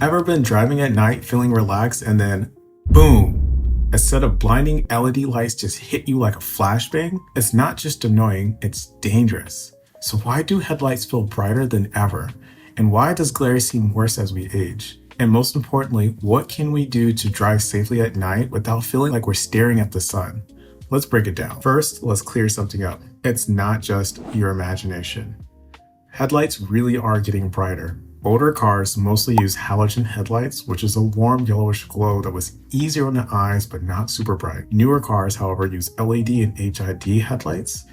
Ever been driving at night feeling relaxed and then boom, a set of blinding LED lights just hit you like a flashbang? It's not just annoying, it's dangerous. So why do headlights feel brighter than ever? And why does glare seem worse as we age? And most importantly, what can we do to drive safely at night without feeling like we're staring at the sun? Let's break it down. First, let's clear something up. It's not just your imagination. Headlights really are getting brighter. Older cars mostly use halogen headlights, which is a warm yellowish glow that was easier on the eyes but not super bright. Newer cars, however, use LED and HID headlights,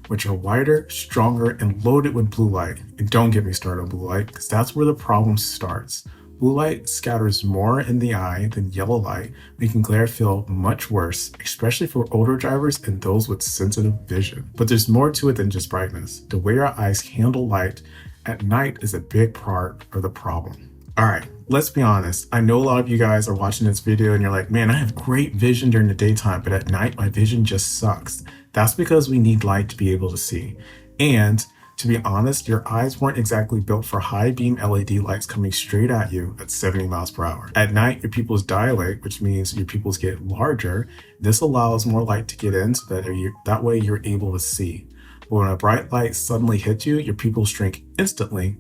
which are wider, stronger, and loaded with blue light. And don't get me started on blue light, because that's where the problem starts. Blue light scatters more in the eye than yellow light, making glare feel much worse, especially for older drivers and those with sensitive vision. But there's more to it than just brightness. The way our eyes handle light at night is a big part of the problem. Alright, let's be honest. I know a lot of you guys are watching this video and you're like, man, I have great vision during the daytime, but at night my vision just sucks. That's because we need light to be able to see. And to be honest, your eyes weren't exactly built for high beam LED lights coming straight at you at 70 miles per hour. At night, your pupils dilate, which means your pupils get larger. This allows more light to get in so that way you're able to see. But when a bright light suddenly hits you, your pupils shrink instantly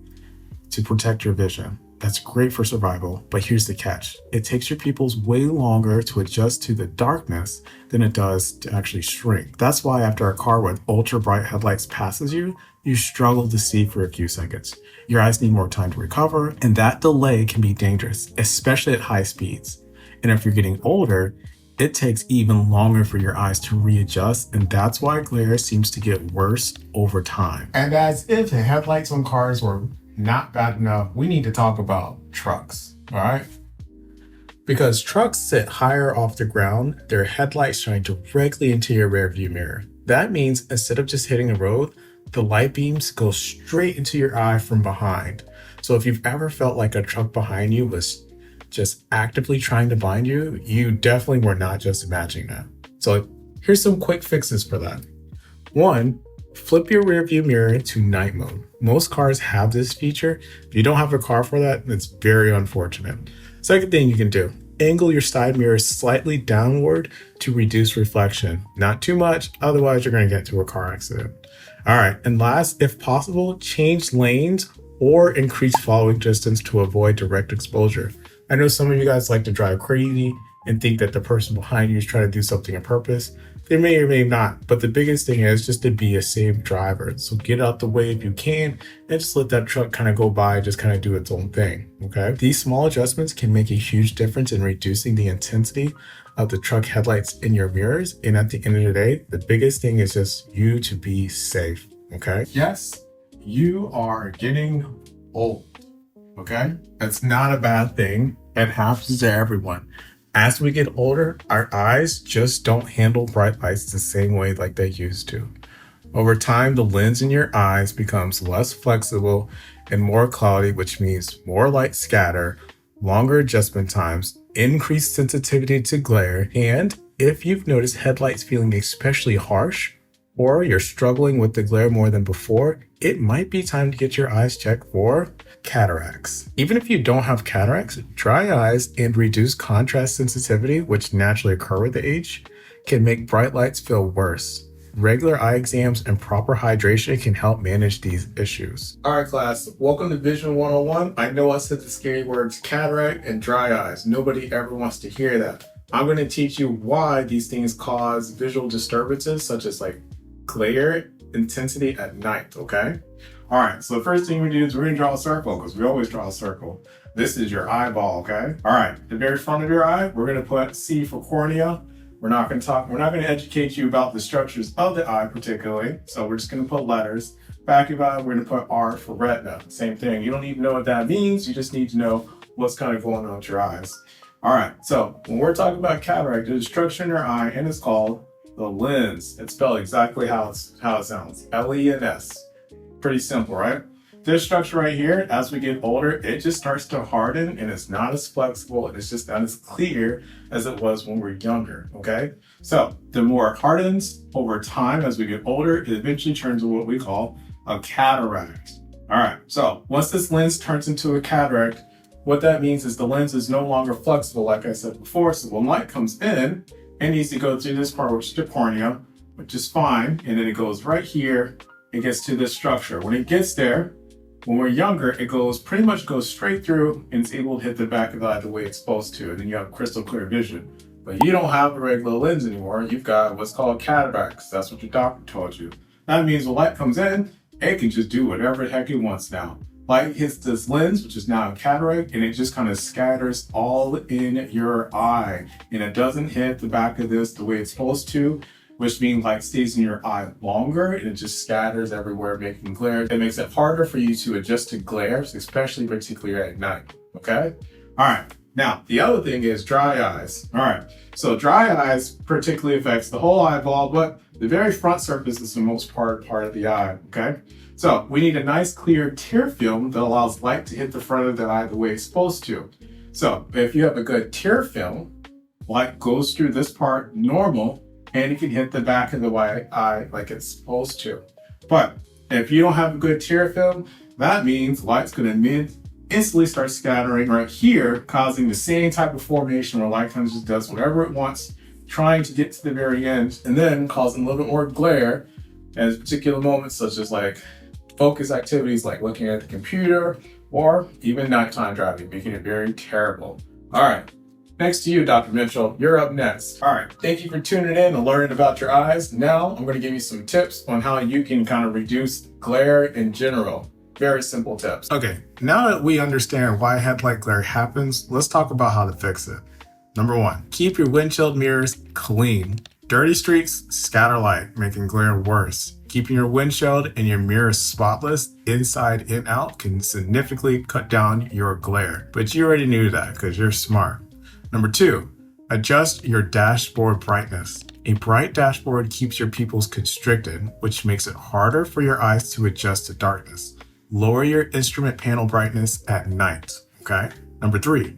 to protect your vision. That's great for survival, but here's the catch. It takes your pupils way longer to adjust to the darkness than it does to actually shrink. That's why after a car with ultra bright headlights passes you, you struggle to see for a few seconds. Your eyes need more time to recover, and that delay can be dangerous, especially at high speeds. And if you're getting older, it takes even longer for your eyes to readjust, and that's why glare seems to get worse over time. And as if the headlights on cars were not bad enough, we need to talk about trucks, all right? Because trucks sit higher off the ground, their headlights shine directly into your rearview mirror. That means instead of just hitting the road, the light beams go straight into your eye from behind. So if you've ever felt like a truck behind you was just actively trying to blind you, you definitely were not just imagining that. So here's some quick fixes for that. One, flip your rearview mirror to night mode. Most cars have this feature. If you don't have a car for that, it's very unfortunate. Second thing you can do, angle your side mirrors slightly downward to reduce reflection. Not too much, otherwise you're going to get into a car accident. All right, and last, if possible, change lanes or increase following distance to avoid direct exposure. I know some of you guys like to drive crazy and think that the person behind you is trying to do something on purpose. They may or may not, but the biggest thing is just to be a safe driver. So get out the way if you can and just let that truck kind of go by, just kind of do its own thing, okay? These small adjustments can make a huge difference in reducing the intensity of the truck headlights in your mirrors. And at the end of the day, the biggest thing is just you to be safe, okay? Yes, you are getting old, okay? That's not a bad thing. It happens to everyone. As we get older, our eyes just don't handle bright lights the same way like they used to. Over time, the lens in your eyes becomes less flexible and more cloudy, which means more light scatter, longer adjustment times, increased sensitivity to glare, and if you've noticed headlights feeling especially harsh, or you're struggling with the glare more than before, it might be time to get your eyes checked for cataracts. Even if you don't have cataracts, dry eyes and reduced contrast sensitivity, which naturally occur with age, can make bright lights feel worse. Regular eye exams and proper hydration can help manage these issues. All right, class, welcome to Vision 101. I know I said the scary words cataract and dry eyes. Nobody ever wants to hear that. I'm going to teach you why these things cause visual disturbances, such as like glare intensity at night, okay? All right, so the first thing we do is we're gonna draw a circle, because we always draw a circle. This is your eyeball, okay? All right, the very front of your eye, we're gonna put C for cornea. We're not gonna educate you about the structures of the eye particularly, so we're just gonna put letters. Back of your eye, we're gonna put R for retina. Same thing, you don't need to know what that means, you just need to know what's kind of going on with your eyes. All right, so when we're talking about cataract, there's a structure in your eye, and it's called the lens. It's spelled exactly how it sounds, L-E-N-S. Pretty simple, right? This structure right here, as we get older, it just starts to harden and it's not as flexible and it's just not as clear as it was when we were younger, okay? So the more it hardens over time as we get older, it eventually turns into what we call a cataract. All right, so once this lens turns into a cataract, What that means is the lens is no longer flexible, like I said before. So when light comes in, it needs to go through this part, which is the cornea, which is fine. And then it goes right here. It gets to this structure. When it gets there, when we're younger, it pretty much goes straight through and it's able to hit the back of the eye the way it's supposed to. And then you have crystal clear vision. But you don't have a regular lens anymore. You've got what's called cataracts. That's what your doctor told you. That means when light comes in, it can just do whatever the heck it wants now. Light hits this lens, which is now a cataract, and it just kind of scatters all in your eye. And it doesn't hit the back of this the way it's supposed to, which means light stays in your eye longer and it just scatters everywhere, making glare. It makes it harder for you to adjust to glare, especially particularly at night, okay? All right, now the other thing is dry eyes. All right, so dry eyes particularly affects the whole eyeball, but the very front surface is the most part of the eye, okay? So we need a nice clear tear film that allows light to hit the front of the eye the way it's supposed to. So if you have a good tear film, light goes through this part normal, and it can hit the back of the eye like it's supposed to. But if you don't have a good tear film, that means light's gonna instantly start scattering right here, causing the same type of formation where light kind of just does whatever it wants, trying to get to the very end, and then causing a little bit more glare at particular moments, such as like focus activities like looking at the computer or even nighttime driving, making it very terrible. All right. Next to you, Dr. Mitchell, you're up next. All right, thank you for tuning in and learning about your eyes. Now, I'm gonna give you some tips on how you can kind of reduce glare in general. Very simple tips. Okay, now that we understand why headlight glare happens, let's talk about how to fix it. Number 1, keep your windshield mirrors clean. Dirty streaks scatter light, making glare worse. Keeping your windshield and your mirrors spotless inside and out can significantly cut down your glare. But you already knew that because you're smart. Number 2, adjust your dashboard brightness. A bright dashboard keeps your pupils constricted, which makes it harder for your eyes to adjust to darkness. Lower your instrument panel brightness at night, okay? Number 3,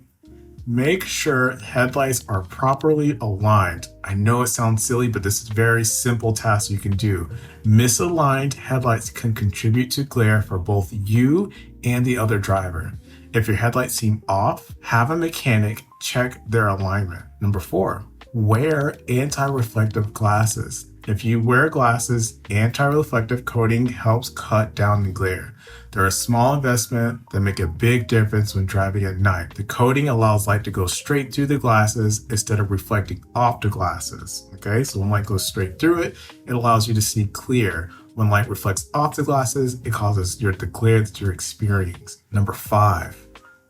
make sure headlights are properly aligned. I know it sounds silly, but this is a very simple task you can do. Misaligned headlights can contribute to glare for both you and the other driver. If your headlights seem off, have a mechanic check their alignment. Number 4, wear anti-reflective glasses. If you wear glasses, anti-reflective coating helps cut down the glare. They're a small investment that make a big difference when driving at night. The coating allows light to go straight through the glasses instead of reflecting off the glasses. Okay, so when light goes straight through it, it allows you to see clear. When light reflects off the glasses, it causes the glare that you're experiencing. Number 5,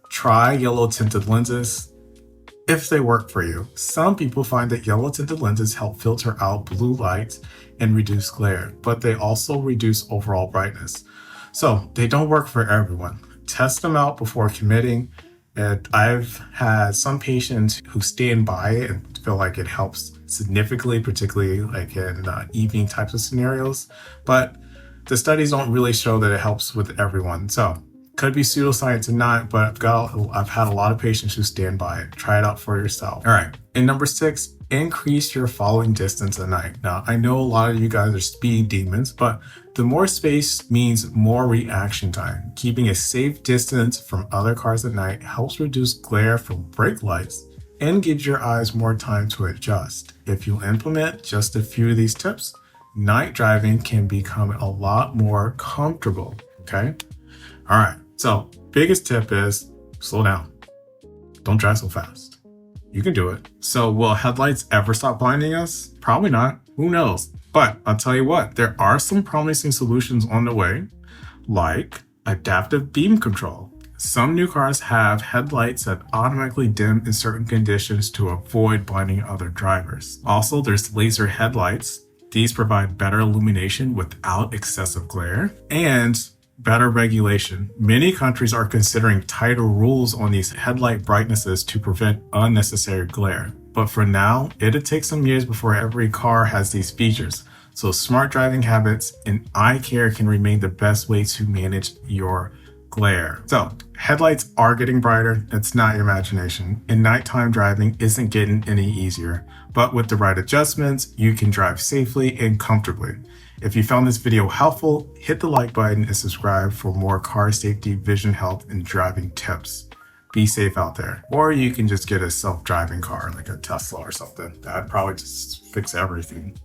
try yellow tinted lenses if they work for you. Some people find that yellow tinted lenses help filter out blue light and reduce glare, but they also reduce overall brightness. So they don't work for everyone. Test them out before committing. And I've had some patients who stand by it and feel like it helps significantly, particularly like in evening types of scenarios. But the studies don't really show that it helps with everyone. So could be pseudoscience or not, but I've had a lot of patients who stand by it. Try it out for yourself. All right. And number 6, increase your following distance at night. Now, I know a lot of you guys are speed demons, but the more space means more reaction time. Keeping a safe distance from other cars at night helps reduce glare from brake lights and gives your eyes more time to adjust. If you implement just a few of these tips, night driving can become a lot more comfortable, okay? All right, so biggest tip is slow down. Don't drive so fast. You can do it. So will headlights ever stop blinding us? Probably not. Who knows? But I'll tell you what, there are some promising solutions on the way, like adaptive beam control. Some new cars have headlights that automatically dim in certain conditions to avoid blinding other drivers. Also, there's laser headlights. These provide better illumination without excessive glare and better regulation. Many countries are considering tighter rules on these headlight brightnesses to prevent unnecessary glare. But for now, it'll take some years before every car has these features. So smart driving habits and eye care can remain the best way to manage your glare. So headlights are getting brighter. It's not your imagination. And nighttime driving isn't getting any easier. But with the right adjustments, you can drive safely and comfortably. If you found this video helpful, hit the like button and subscribe for more car safety, vision health, and driving tips. Be safe out there. Or you can just get a self-driving car like a Tesla or something. That'd probably just fix everything.